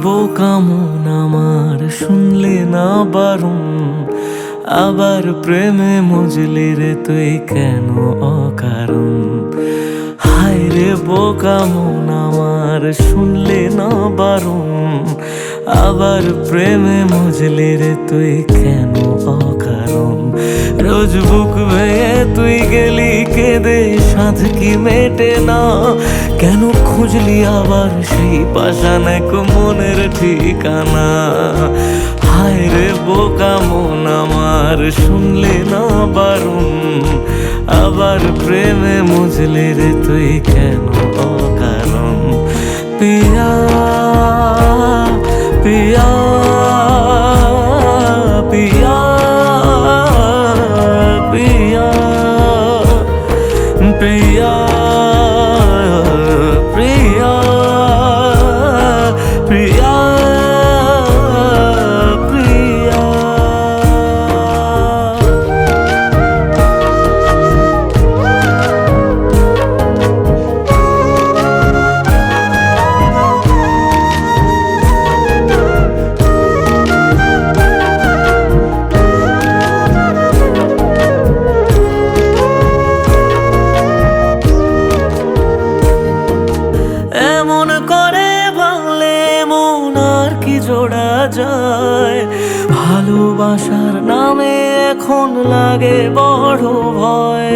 বোকা মন আমার শুনলে না বারণ, আবার প্রেমে মজলি রে তুই কেন অকারণ। হায় রে বোকা মন আমার শুনলে না বারণ, আবার প্রেমে মজলি রে তুই কেন অকারণ। রোজ বুক ভেঙে তুই গেলি কেঁদে সাধ কি মেটে না, কেন খুঁজলি আবার সেই পাষাণ এক মনের ঠিকানা। হায় রে বোকা মন আমার শুনলে না বারণ, আবার প্রেমে মজলি রে তুই কেন অকারণ। পিয়া পিয়া পিয়া পিয়া পিয়া প্রিয়া প্রিয়া প্রিয়া। এমন করে ভাঙলে মন আর কি জোড়া যায়, ভালোবাসার নামে এখন লাগে বড় ভয়।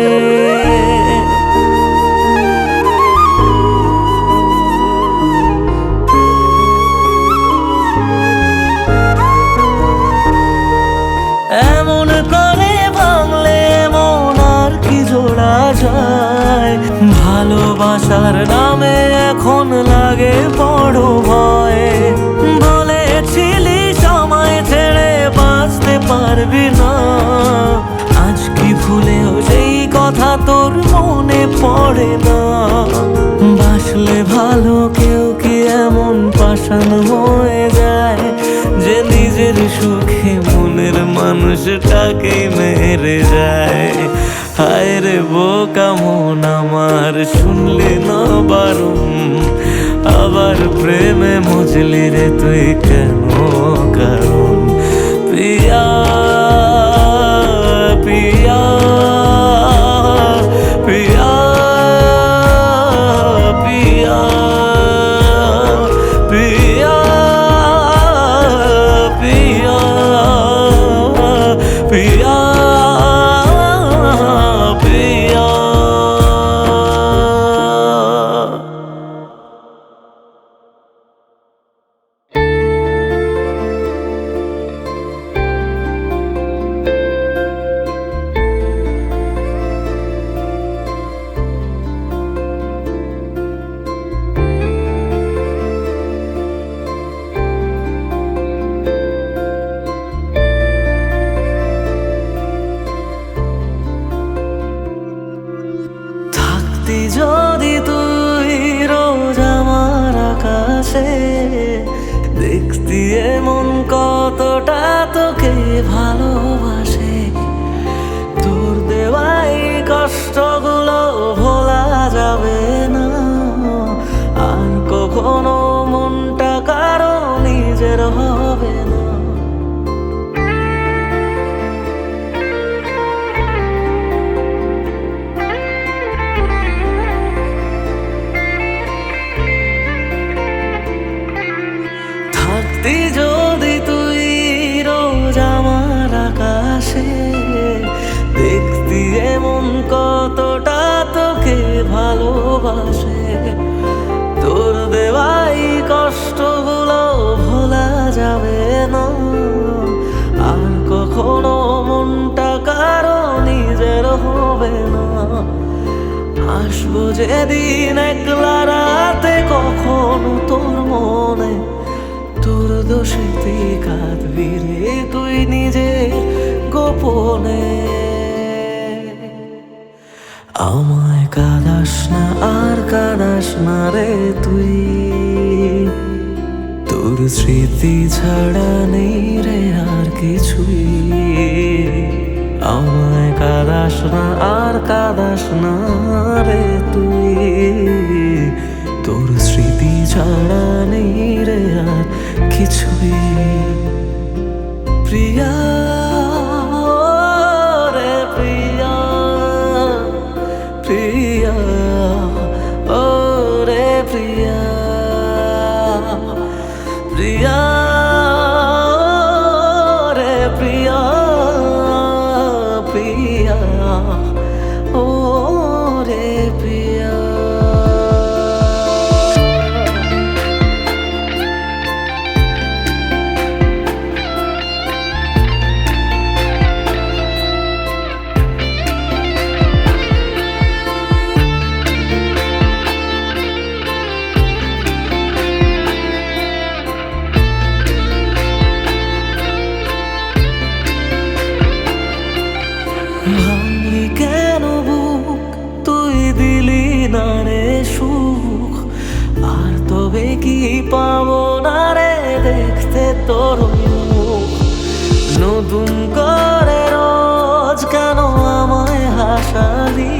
এমন করে ভাঙলে মন আর কি জোড়া যায়, ভালোবাসার নামে এখন লাগে বড় ভয়। বলেছিলি সময় ছেড়ে বাঁচতে পারবি না, আজ কি ভুলেও সেই কথা তোর মনে পড়ে না। বাসলে ভালো কেউ কি এমন পাষাণ হয়ে যায়, যে নিজের সুখে মনের মানুষটাকে মেরে যায়। হায় রে বোকা মন আমার শুনলে না বারণ, আবার প্রেমে মজলি রে তুই কেন কারণ। পিয়া পিয়া পিয়া পিয়া পিয়া পিয়া পিয়া পিয়া। যদি তুই রোজ আমার আকাশে দেখতি এমন কতটা তোকে ভালোবাসে, তোর দেওয়াই কষ্টগুলো ভোলা যাবে না, আর কখনো মনটা কারো নিজের হবে না। যদি তুই রোজ আমার আকাশে দেখতি এমন কতটা তোকে ভালোবাসে, তোর দেওয়াই কষ্টগুলো ভোলা যাবে না, আর কখনো মনটা কারো নিজের হবে না। আসবো যেদিন একলা রাতে কখনো তোর মনে, তোর দোষেতে কাঁদবি রে তুই নিজে গোপনে। আমায় কাঁদাস না আর কাঁদাস না রে তুই, তোর স্মৃতি ছাড়া নেই রে আর কিছুই। আমায় কাঁদাস না আর কাঁদাস না রে তুই, তোর স্মৃতি ছাড়া নেই রে আর কিছুই। প্রিয়া রে প্রিয়া, প্রিয়া ও রে প্রিয়া, প্রিয়া রে প্রিয়া, প্রিয়া ও রে প্রিয়া। ভাঙলি কেন বুক, তুই দিলি না রে সুখ, আর তবে কি পাবো না রে দেখতে তোর মুখ। নতুন করে রোজ কেন আমায় হাসালি,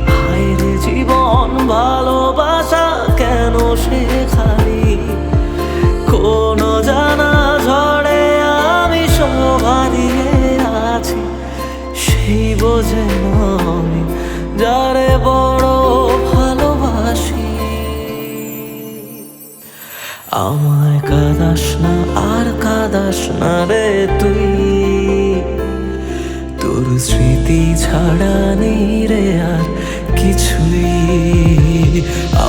হায় রে জীবন ভালোবাসা কেন শেখালি। কোন জানা ঝড়ে আমি শোভা দিয়ে আছি, সেই বোঝে আমি যারে বড় ভালোবাসি। আমায় কাঁদাস না আর কাঁদাস না রে তুই, তোর স্মৃতি ছাড়া নেই রে আর কিছুই।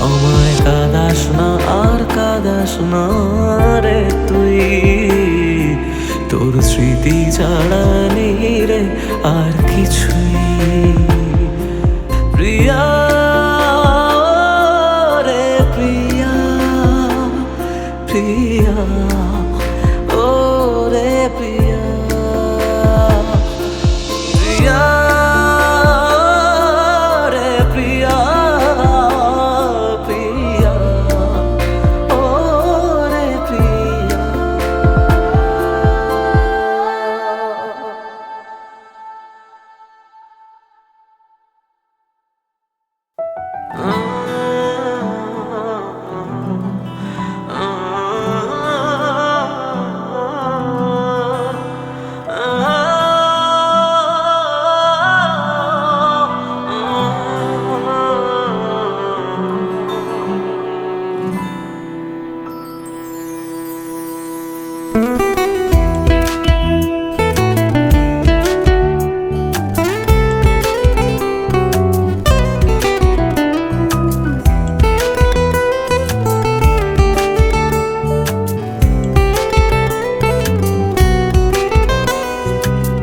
আমায় কাঁদাস না আর কাঁদাস না রে তুই, তোর স্মৃতি ছাড়া নেই রে আর কিছুই। প্রিয়া রে প্রিয়া, প্রিয়া ও রে প্রিয়া, প্রিয়া রে প্রিয়া, প্রিয়া ও রে প্রিয়া।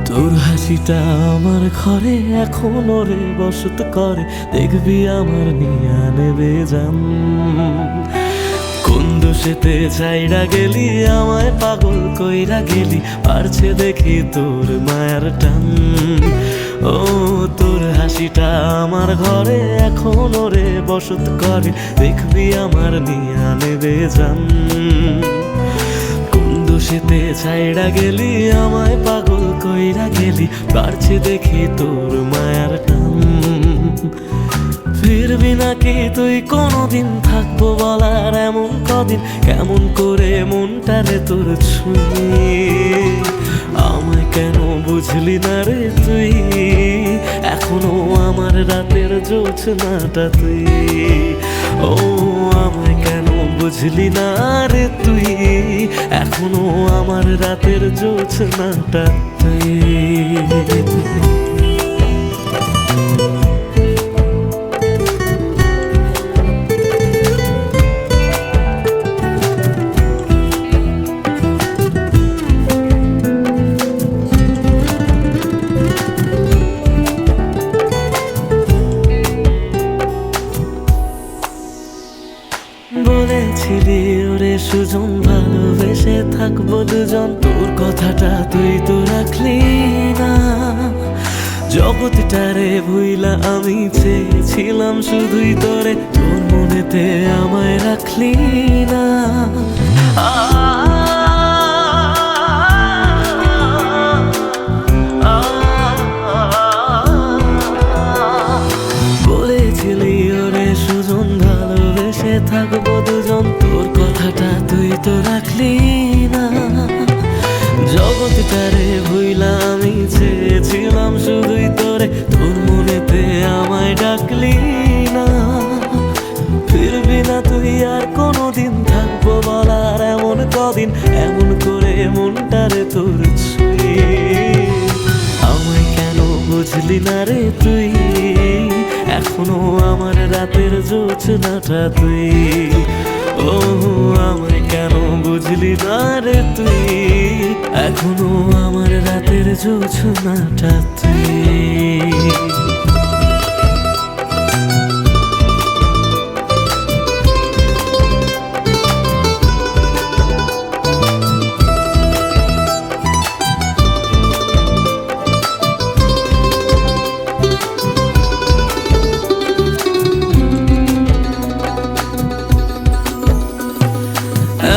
তোর হাসিটা আমার ঘরে এখনো রে বসত করে, দেখবি আমার নিয়া নেবে জান। কোন দোষেতে ছাইড়া গেলি, আমায় পাগল কইরা গেলি, পারছে দেখি তোর মায়ার টান। ও তোর হাসিটা আমার ঘরে এখনো রে বসত করে, দেখবি আমার নিয়া নেবে জান। দোষেতে ছাইড়া গেলি, আমায় পাগল কইরা গেলি, পারছে দেখি তোর মায়ার টান। ফিরবি নাকি তুই কোনদিন, থাকবো বলার এমন কদিন, কেমন করে মনটারে তোর ছুঁয়ে। আমায় কেন বুঝলি না রে তুই, এখনো আমার রাতের জোছনাটা তুই। ও আমায় কেন বুঝলি না রে তুই, এখনো আমার রাতের জোছনাটা তুই। বলেছিলি ওরে সুজন ভালোবেসে থাকবো দুজন, তোর কথাটা তুই তো রাখলি না। জগৎটারে ভুইলা আমি চেয়েছিলাম শুধুই তোরে, তোর মনেতে আমায় রাখলি না। বলেছিলি ওরে সুজন ভালোবেসে থাকবো দুজন, তোর কথাটা তুই তো রাখলি আমায় ডাকলি না, ফিরবি না তুই আর কোনোদিন, থাকবো বলার এমন কদিন, এমন করে মনটারে তোর ছুঁয়ে। আমায় কেন বুঝলি না রে তুই, এখনো আমার রাতের জোছনাটা তুই। ও আমায় কেন বুঝলি না রে তুই, এখনো আমার রাতের জোছনাটা তুই।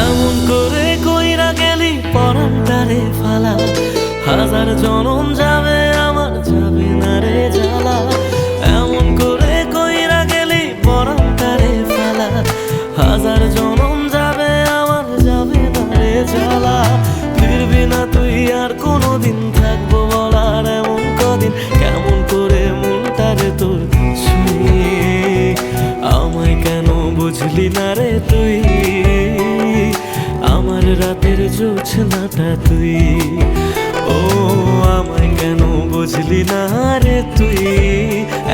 এমন করে কইরা গেলি পরানটারে ফালা, হাজার জনম যাবে আমার যাবে না রে জ্বালা। এমন করে কইরা গেলি পরানটারে ফালা, হাজার জনম যাবে আমার যাবে না রে জ্বালা। ফিরবি না তুই আর কোনোদিন, থাকবো বলার এমন কদিন, কেমন করে মনটারে তোর ছুঁয়ে। আমায় কেন বুঝলি না রে তুই, আমার রাতের জোছনাটা তুই। ও আমায় কেন বুঝলি না রে তুই,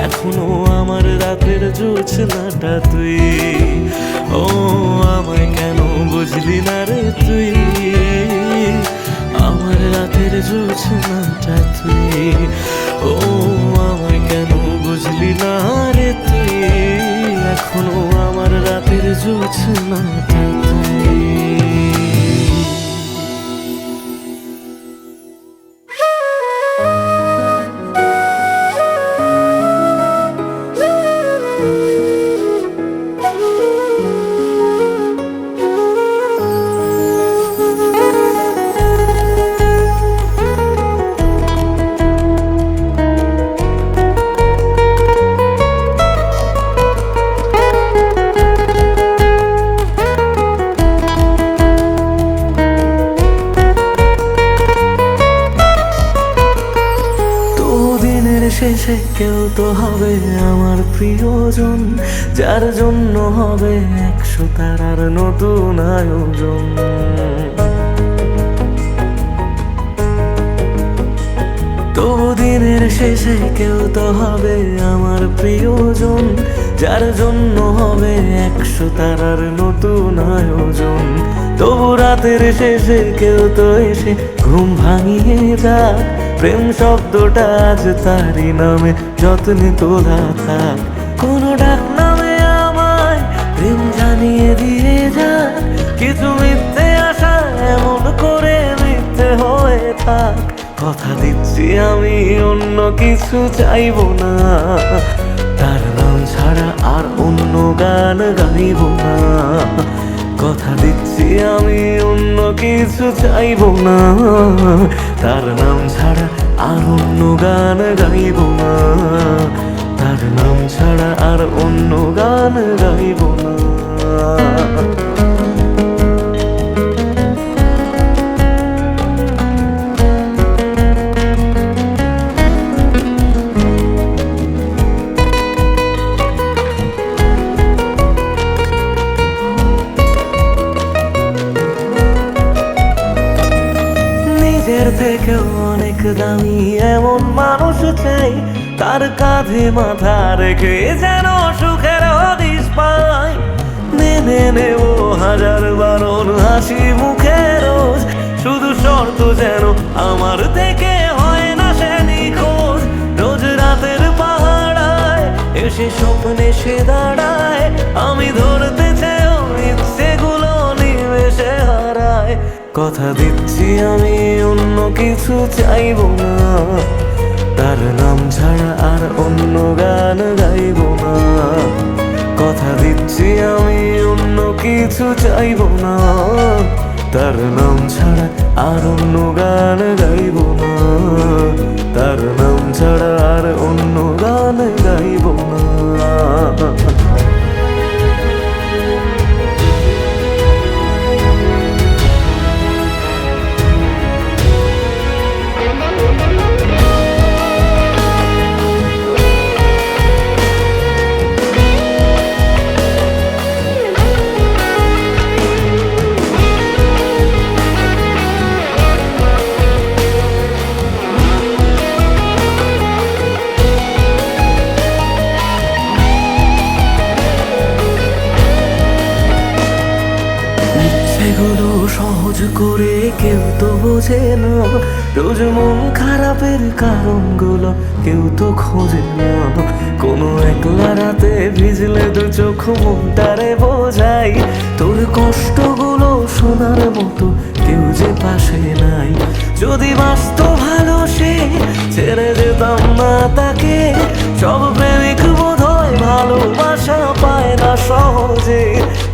এখনো আমার রাতের জোছনাটা তুই। ও আমায় কেন বুঝলি না রে তুই, আমার রাতের জোছনাটা তুই। ও আমায় কেন বুঝলি না রে তুই, এখনো আমার রাতের জোছনাটা তুই। শেষে কেউ তো হবে আমার প্রিয়জন, যার জন্য হবে 100 তারার নতুন আয়োজন। তবু দিনের শেষে কেউ তো হবে আমার প্রিয়জন, যার জন্য হবে 100 তারার নতুন আয়োজন। তবু রাতের শেষে কেউ তো এসে ঘুম ভাঙিয়ে যাক, প্রেম শব্দটা আজ তারই নামে যত্নে তোলা থাক। কোনো ডাক নামে আমায় প্রেম জানিয়ে দিয়ে যাক, কিছু মিথ্যে আশা এমন করে মিথ্যে হয়ে থাক। কথা দিচ্ছি আমি অন্য কিছু চাইবো না, তার নাম ছাড়া আর অন্য গান গাইব না। কথা দিচ্ছি আমি অন্য কিছু চাইবো না, তার নাম ছাড়া আর অন্য গান গাইব না। তার নাম ছাড়া আর অন্য গান গাইব না। নিজের থেকেও অনেক দামি এমন মানুষ চাই, তার কাঁধে মাথা রেখে যেন সুখের হদিশ পাই। মেনে নেব হাজার বারণ হাসি মুখে রোজ, শুধু শর্ত যেন আমার থেকে হয় না সে নিখোঁজ। রোজ রাতের পাহাড়ায় এসে স্বপ্নে সে দাঁড়ায়, আমি ধরতে চেয়েও ইচ্ছেগুলো নিমেষে হারায়। কথা দিচ্ছি আমি অন্য কিছু চাইব না, তার নাম ছাড়া আর অন্য গান গাইব না। কথা দিচ্ছি আমি অন্য কিছু চাইব না, তার নাম ছাড়া আর অন্য গান গাইব না। তার নাম ছাড়া আর অন্য গান গাইব না। এগুলো সহজ করে কেউ তো বোঝে না, রোজ মন খারাপের কারণগুলো কেউ তো খোঁজে না। কোনো একলা রাতে ভিজলে দু চোখ মনটারে বোঝাই, তোর কষ্টগুলো শোনার মতো কেউ যে পাশে নাই। যদি বাঁচত ভালো সে ছেড়ে যেতাম না তাকে, সব প্রেমিক বোধহয় ভালোবাসা পায় না সহজে।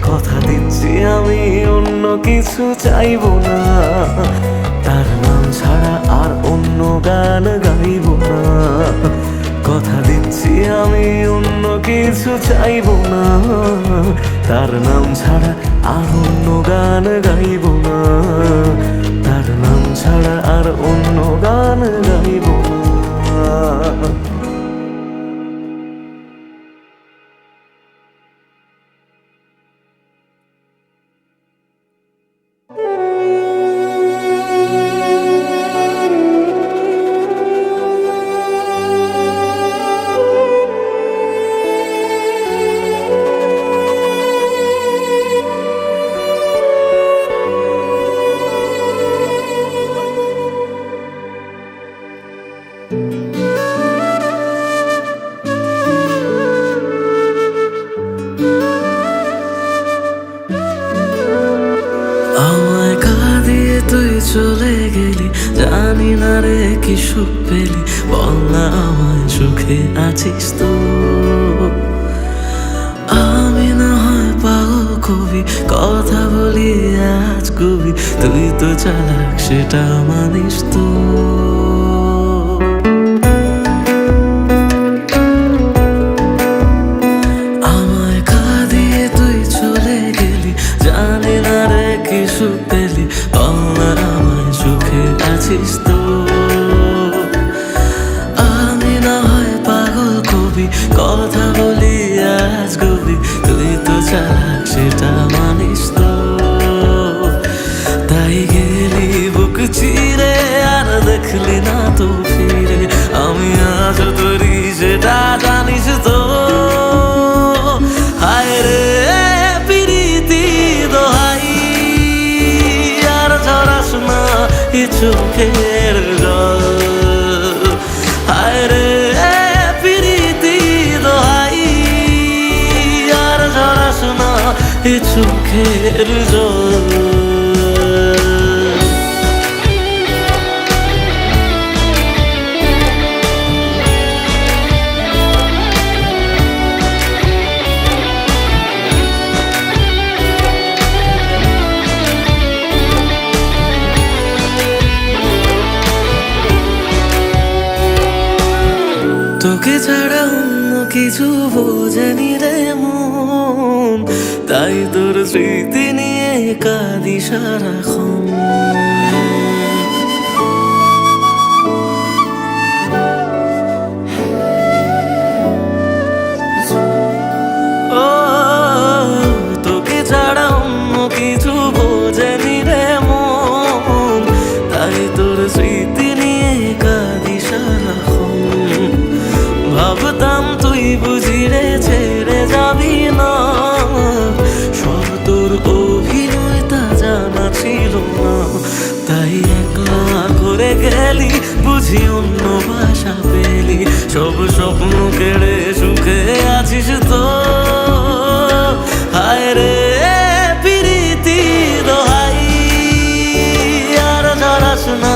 কথা দিচ্ছি আমি অন্য কিছু চাইবো না, তার নাম ছাড়া আর অন্য গান গাইব না। কথা দিচ্ছি আমি অন্য কিছু চাইবো না, তার নাম ছাড়া আর অন্য গান গাইব না। তার নাম ছাড়া আর অন্য গান গাইব না। আমায় কাঁদিয়ে তুই চলে গেলি, জানি না রে কি সুখ পেলি, বল না আমায় সুখে আছিস তো। আমি না হয় পাগল কবি, কথা বলি আজ কবি, তুই তো চালাক সেটা মানিস তো। আমায় কাঁদিয়ে তুই চলে গেলি, জানি না রে কি সুখ পেলি, বল না আমায় সুখে আছিস তো। আমি না হয় পাগল কবি, কথা বলি আজ কবি, তুই তো চালাক সেটা মানিস তো। তাই গেলি বুক চিরে আর দেখলি না তো ফিরে, আমি আজ তোরি সেটা জানিস তো। হায় রে প্রীতি দোহাই, আর ঝরাস না এ চোখের জল। হায় রে প্রীতি দোহাই, আর ঝরাস না এ চোখের জল। তোকে ছাড়া অন্য কিছু বোঝেনি রে মন, তাই তোর স্মৃতি নিয়ে কাঁদি সারাক্ষণ। ও তোকে ছাড়া অন্য কিছু বোঝেনি রে মন, তাই তোর স্মৃতি নিয়ে কাঁদি সারাক্ষণ। ভাবতাম তুই বুঝি রে ছেড়ে যাবি না, সব তোর অভিনয় তা জানা ছিল না। তাই একলা করে গেলি বুঝি অন্য ভাষা পেলি, সব স্বপ্ন কেড়ে সুখে আছিস তো। হায় রে প্রীতি দোহাই, আর ঝরাস না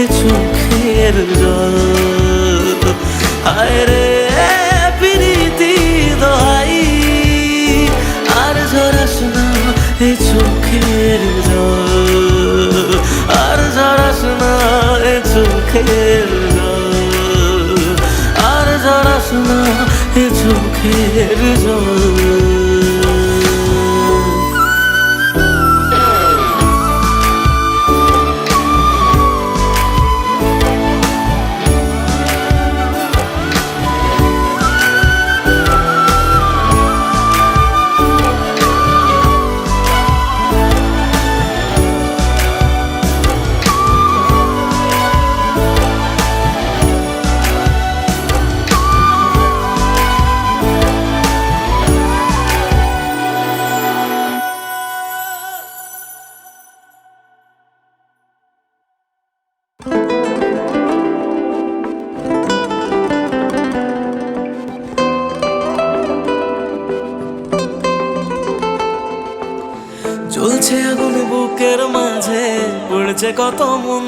এ চোখের জল। হায় রে প্রীতি দোহাই, আর ঝরাস না এ চোখের জল। আর ঝরাস না এ চোখের জল, আর ঝরাস না এ চোখের জল। পুড়েছে কত মন,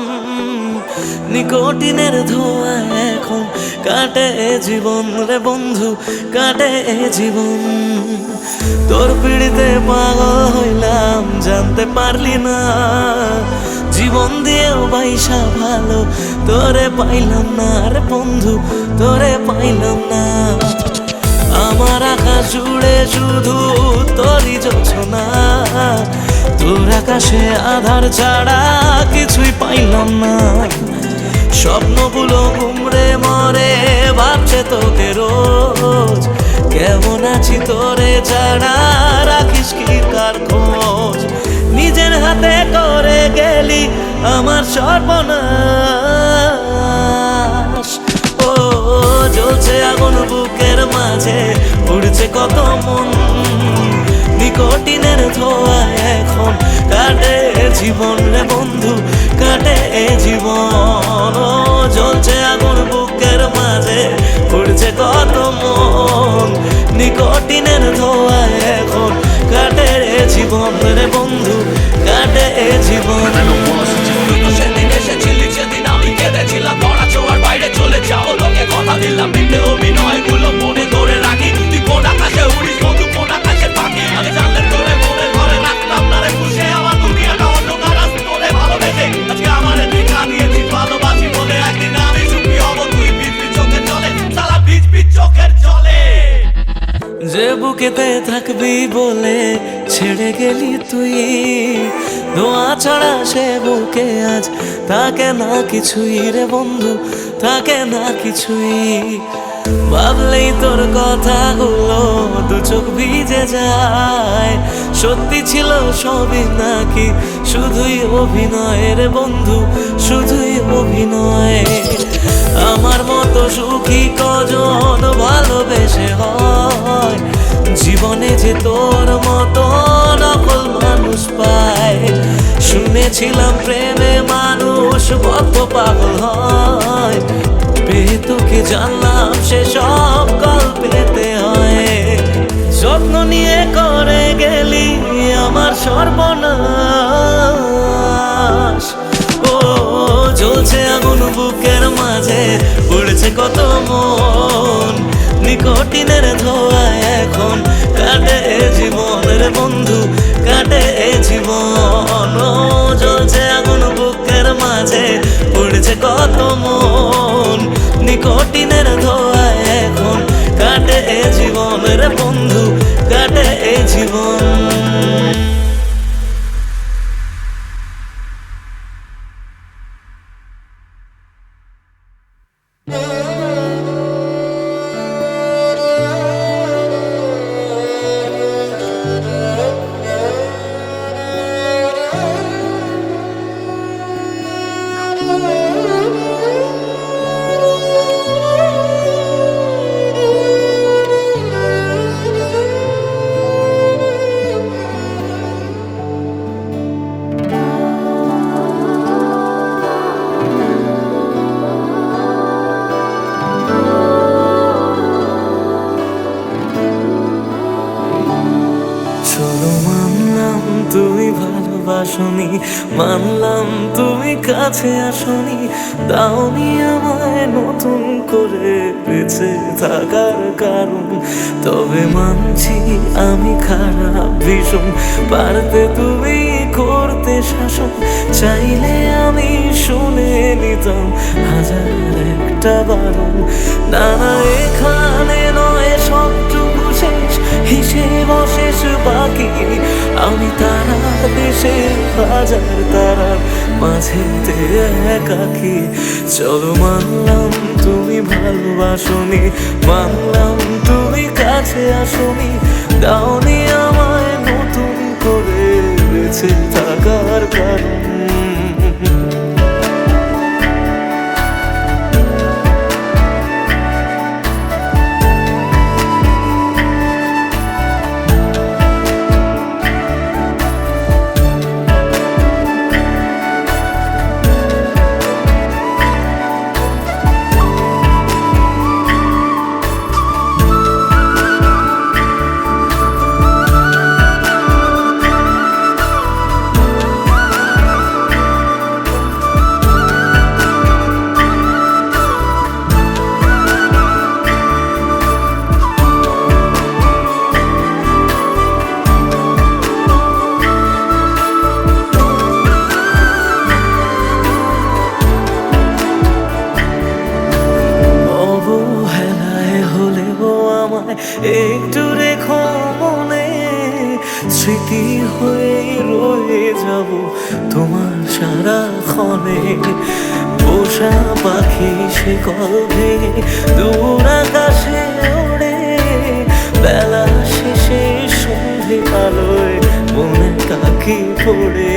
নিকোটিনের ধোঁয়া এখন কাটে জীবন রে বন্ধু, কাটে জীবন। তোর পিড়িতে পাগল হইলাম জানতে পারলি না, জীবন দিয়েও বাইসা ভালো তোরে পাইলাম না রে বন্ধু, তোরে পাইলাম না। আমার আকাশ জুড়ে শুধু তোরই জোছনা, তোর আকাশে আধার ছাড়া কিছুই পাইলাম না। স্বপ্নগুলো ঘুমরে মরে ভাবছে তোকে রোজ, কেমন আছি তোরে ছাড়া রাখিস কি কার খোঁজ। নিজের হাতে করে গেলি আমার সর্বনাশ, ও জ্বলছে আগুন বুকের মাঝে, উড়ছে কত মন, নিকোটিনের ধোঁয়া এখন কাটে জীবন রে বন্ধু, কাটে জীবন। ও জ্বলছে আগুন বুকের মাঝে, উড়ছে কত মন, নিকোটিনের ধোঁয়া এখন কাটে জীবন রে বন্ধু, কাটে জীবন। সেদিন এসেছিলি সেদিন আমি কেঁদেছিলাম, ধরা ছোঁয়ার বাইরে চলে যাও লোকে কথা দিলাম, মিথ্যে অভিনয়গুলো মনে ধরে রাখি। তুই কোন আকাশে উড়িস বন্ধু, কোন আকাশে পাখি, আগে জানলে তোরে মনে ঘরে রাখতাম না রে খুশে। আমার দুনিয়াটা অন্ধকার আজ তোরে ভালোবেসে, আজকে আমারে দেখা দিয়েছিস ভালোবাসি বলে। একদিন আমি সুখী হব তুই ভিজবি চোখের জলে, সারা ভিজবি চোখের জলে। যে বুকেতে থাকবি বলে ছেড়ে গেলি তুই, ধোঁয়া ছাড়া সে বুকে আজ থাকে না কিছুই রে বন্ধু, থাকে না কিছুই। ভাবলেই তোর কথাগুলো দু চোখ ভিজে যায়, সত্যি ছিল সবই নাকি শুধুই অভিনয় রে বন্ধু, শুধুই অভিনয়। আমার মতো সুখী কজন ভালোবেসে হয়, জীবনে যে তোর মতো নকল মানুষ পায়। শুনেছিলাম প্রেমে মানুষ কত পাগল হয়, পেয়ে তোকে জানলাম সে সব গল্পেতে হয়। যত্ন নিয়ে করে গেলি আমার সর্বনাশ, ও জ্বলছে আগুন বুকের মাঝে, উড়ছে কত মন, নিকোটিনের ধোঁয়া এখন কাটে জীবন রে বন্ধু, কাটে জীবন। ও জ্বলছে আগুন বুকের মাঝে, উড়ছে কত মন, নিকোটিনের ধোঁয়া এখন কাটে জীবন রে বন্ধু, কাটে জীবন। তুমি ভালোবাসনি, মানলাম তুমি কাছে আসনি, দাওনি আমায় নতুন করে বেঁচে থাকার কারণ। তবে মানছি আমি খারাপ ভীষণ, পারতে তুমি করতে শাসন, চাইলে আমি শুনে নিতাম হাজার একটা বারণ। না না এখানে নয় সবটুকু শেষ, হিসেব শেষ বাকি, আমি তারা দেশে হাজার তারার মাঝেতে একাকি। চলো মানলাম তুমি ভালোবাসনি, মানলাম তুমি কাছে আসনি, দাওনি আমায় নতুন করে বেঁচে থাকার কারণ। একটু রেখো মনে, স্মৃতি হয়ে রয়ে যাব তোমার সারাক্ষণে। পোষা পাখি সে কবে দূর আকাশে ওড়ে, বেলা শেষে সন্ধে আলোয় মনে কাকি পড়ে।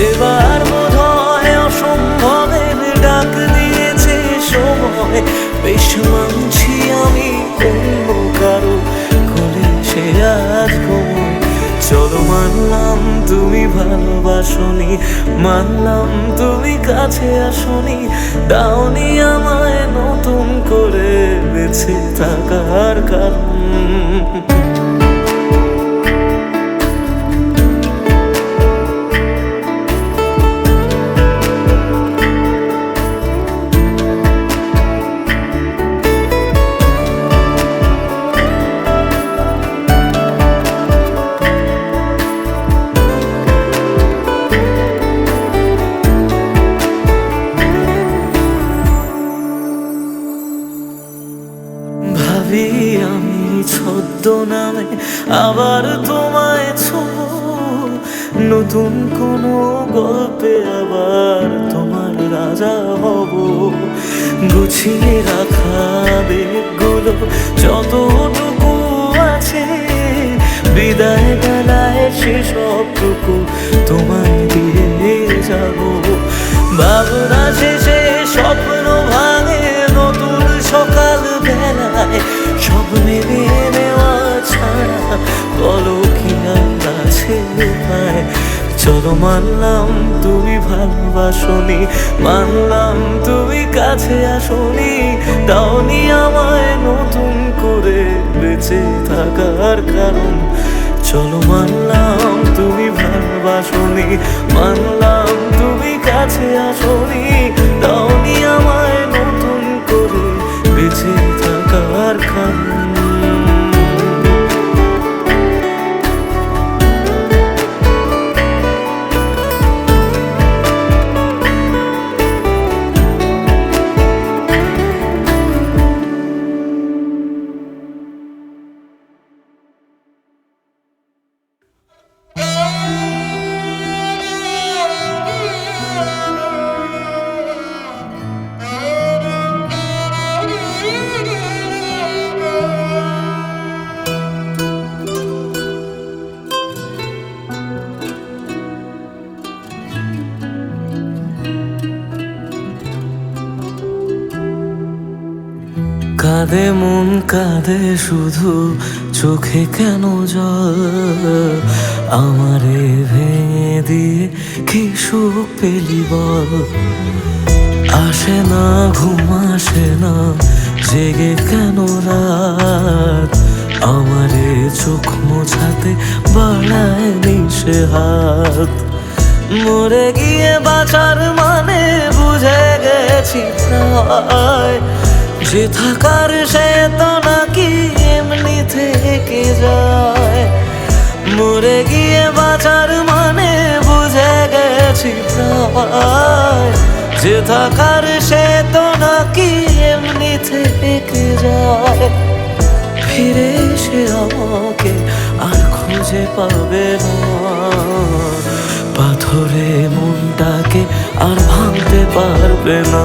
এবার বোধহয় অসম্ভবের ডাক দিয়েছে সময়, বেশ মানছি আমি অন্য কারো কোলে সে আজ ঘুমোয়। চলো মানলাম তুমি ভালোবাসনি, মানলাম তুমি কাছে আসনি, দাওনি আমায় নতুন করে বেঁচে থাকার কারণ। ভাবি আমি ছদ্মনামে আবার তোমায় ছোঁব, নতুন কোনো গল্পে আবার তোমার রাজা হব। গুছিয়ে রাখা বেগগুলো যতটুকু আছে, বিদায় বেলায় সেসবটুকু তোমায় দিয়ে যাব। ভাবনা শেষে স্বপ্ন ভাঙে নতুন সকাল বেলায়, সব মেনে নেওয়া ছাড়া বলো কি আর আছে উপায়। চলো মানলাম তুমি ভালোবাসনি, মানলাম তুমি কাছে আসনি, দাওনি আমায় নতুন করে বেঁচে থাকার কারণ। চলো মানলাম তুমি ভালোবাসনি, মানলাম তুমি কাছে আসনি, দাওনি আমায় নতুন করে বেঁচে থাকার কারণ। কাঁদে মন কাঁদে শুধু, চোখে কেন জল? আমারে ভেঙে দিয়ে কি সুখ পেলি বল? আসে না ঘুম আসে না, জেগে কেন রাত? আমারে চোখ মোছাতে বাড়ায় নিশে হাত। মরে গিয়ে বাঁচার মানে বুঝে গেছি প্রায়, যে থাকার সে তো নাকি এমনি থেকে যায়। মরে গিয়ে বাঁচার মানে বুঝে গেছি প্রায়, যে থাকার সে তো নাকি এমনি থেকে যায়। ফিরে এসে আমাকে আর খুঁজে পাবে না, পাথরে মনটাকে আর ভাঙতে পারবে না।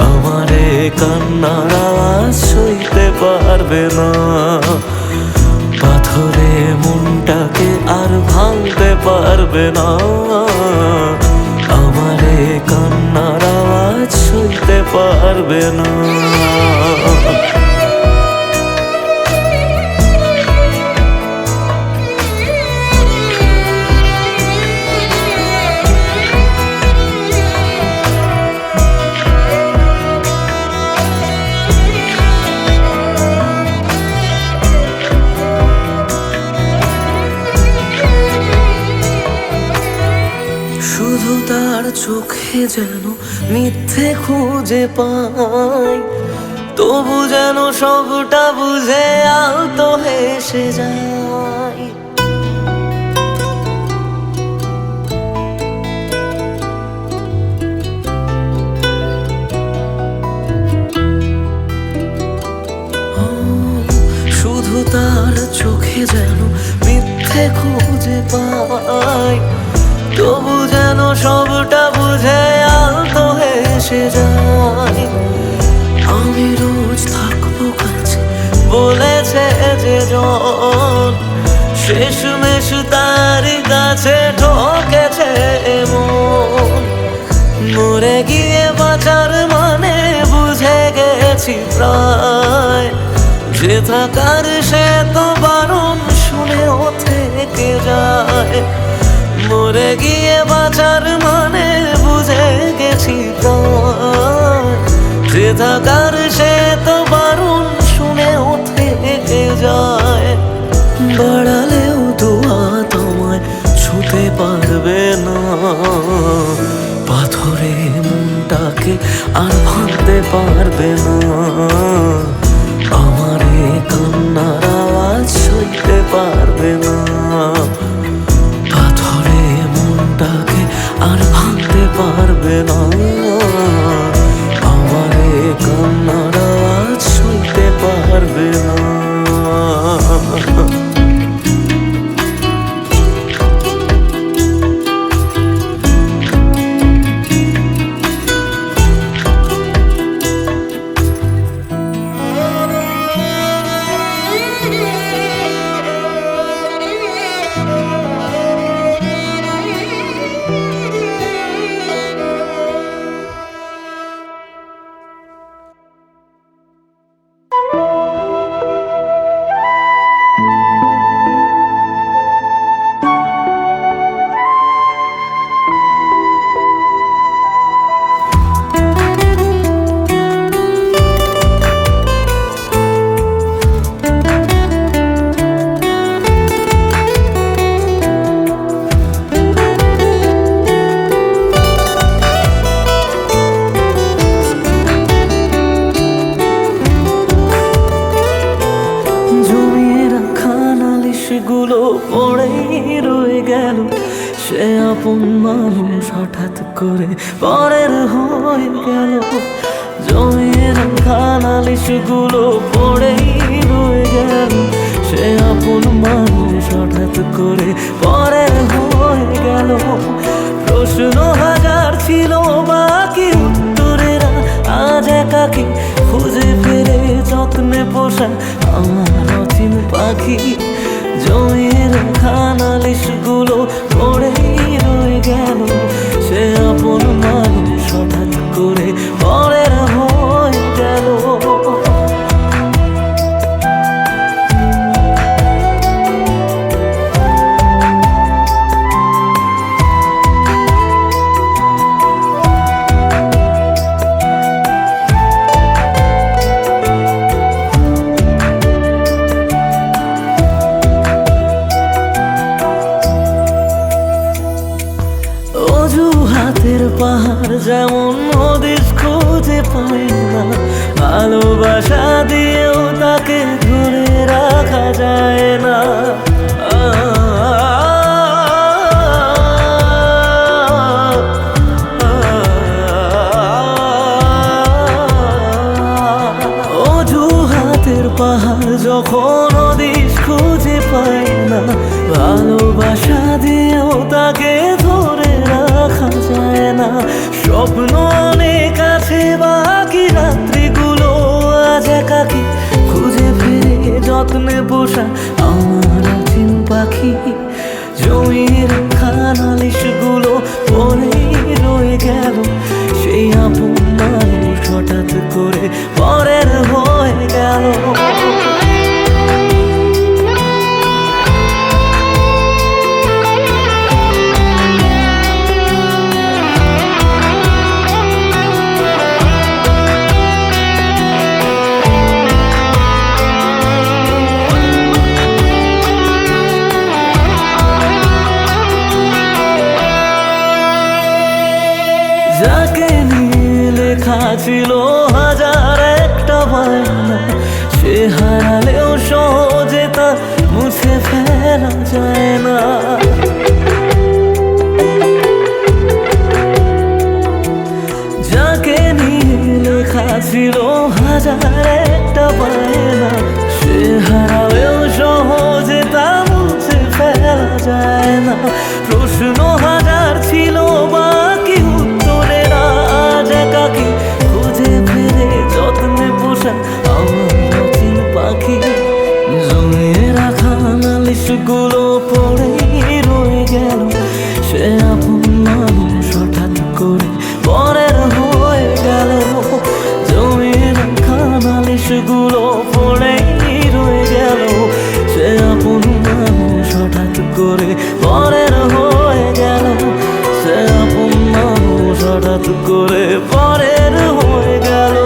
আমারে কান্নার আওয়াজ সইতে পারবে না, পাথরে মনটাকে আর ভাঙতে পারবে না। আমারে কান্নার আওয়াজ সইতে পারবে না। শুধু তার চোখে যেন মিথ্যে খুঁজে পাই, তবু যেন সবটা বুঝে আলতো হেসে যায়। তার চোখে যেন মিথ্যে খুঁজে পাই, তবু যেন সবটা বুঝে আলতো হেসে যায়। আমি রোজ থাকবো কাছে বলেছে যে জন, শেষমেশ তারই কাছে ঠকেছে মন। মরে গিয়ে বাঁচার মানে বুঝে গেছি প্রায়, যে থাকার সে তো বারণ শুনেও থেকে যায়। মরে গিয়ে বাঁচার মানে বুঝে গেছি প্রায়, যে থাকার সে তো বারণ শুনেও থেকে যায়। বাড়ালেও দোয়া তোমায় ছুতে পারবে না, পাথরে মনটাকে আর ভাঙতে পারবে না। আমার এ কান্নার আওয়াজ সইতে পারবে না, পাথরে মনটাকে আর ভাঙতে পারবে না। আমার এ কান্নার আওয়াজ সইতে পারবে না। গুলো পড়েই রয়ে গেল, সে আপন মানুষ হঠাৎ করে পরের হয়ে গেল। জমিয়ে রাখা নালিশ গুলো পড়েই রয়ে গেল, সে আপন মানুষ হঠাৎ করে পরের হয়ে গেল। প্রশ্ন হাজার ছিল বাকি উত্তরেরা আজ একাকি খুঁজে ফেরে যত্নে পোষা আমার অচিন পাখি। জমিয়ে রাখা নালিশ গুলো পড়েই রয়ে গেল, সে আপন মানুষ হঠাৎ করে পরের হয়ে গেল। অজুহাতের পাহাড় যেমন হদিস খুঁজে পাই না, ভালোবাসা দিয়েও তাকে ধরে রাখা যায় না। অজুহাতের পাহাড় যখন হদিস খুঁজে পাই না, ভালোবাসা দিয়েও তাকে ধরে রাখা যায় না। স্বপ্ন অনেক আছে বাকি রাত্রিগুলো আজ একাকি খুঁজে ফিরে যত্নে পোষা আমার অচিন পাখি। জমিয়ে রাখা নালিশ গুলো পড়েই রয়ে গেল, সেই আপন মানুষ হঠাৎ করে পরের হয়ে গেল। যাকে নিয়ে লেখা ছিল হাজার একটা বায়না, সে হারালেও সহজে তা মুছে ফেলা যায় না। যাকে নিয়ে লেখা ছিল হাজার একটা বায়না, সে হারালেও নালিশগুলো পড়েই রয়ে গেল, সে আপন মানুষ হঠাৎ করে পরের হয়ে গেল। জমিয়ে রাখা নালিশগুলো পড়েই রয়ে গেল, সে আপন মানুষ হঠাৎ করে পরের হয়ে গেল। সে আপন মানুষ হঠাৎ করে পরের হয়ে গেল।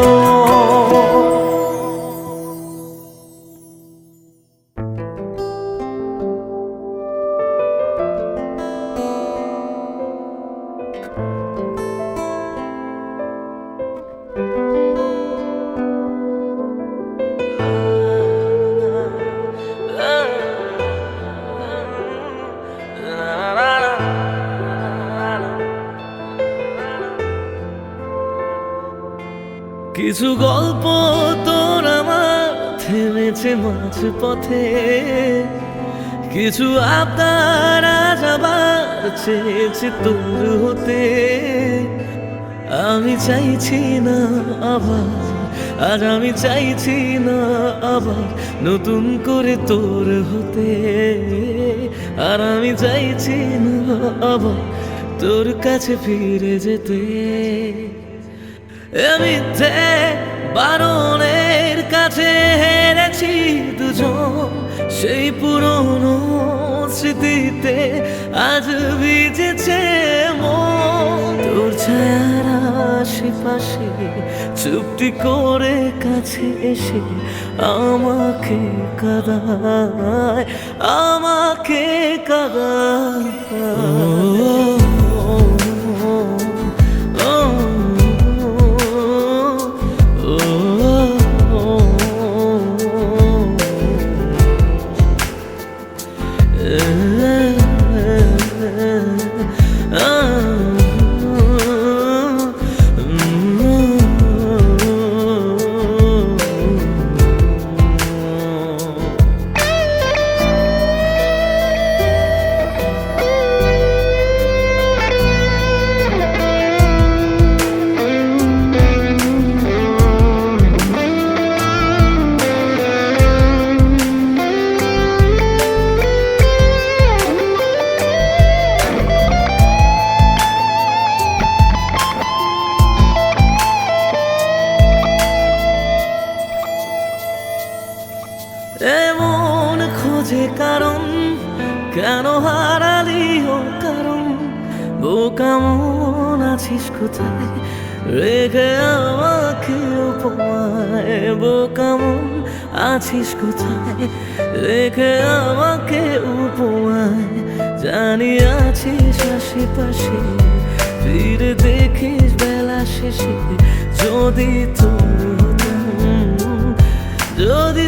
কিছু গল্প তোর আমার থেমেছে মাঝ পথে, কিছু আবদার আজ আবার চেয়েছে তোর হতে। আমি চাইছি না আবার, আজ আমি চাইছি না আবার নতুন করে তোর হতে। আর আমি চাইছি না আবার তোর কাছে ফিরে যেতে। মিথ্যে বারণের কাছে হেরেছি দুজন, সেই পুরনো স্মৃতিতে আজ ভিজেছে মন। তোর ছায়ার আশেপাশে চুপটি করে কাছে এসে আমাকে কাঁদায়, আমাকে কাঁদায়। এমন খোঁজে কারণ, কেন হারালি ও কারণ? বোকা মন আছিস কোথায় রেখে আমাকে উপমায়? বোকা মন আছিস কোথায় রেখে আমাকে উপমায়? জানি আছিস আশেপাশে, ফিরে দেখিস বেলা শেষে যদি তোর হতাম, যদি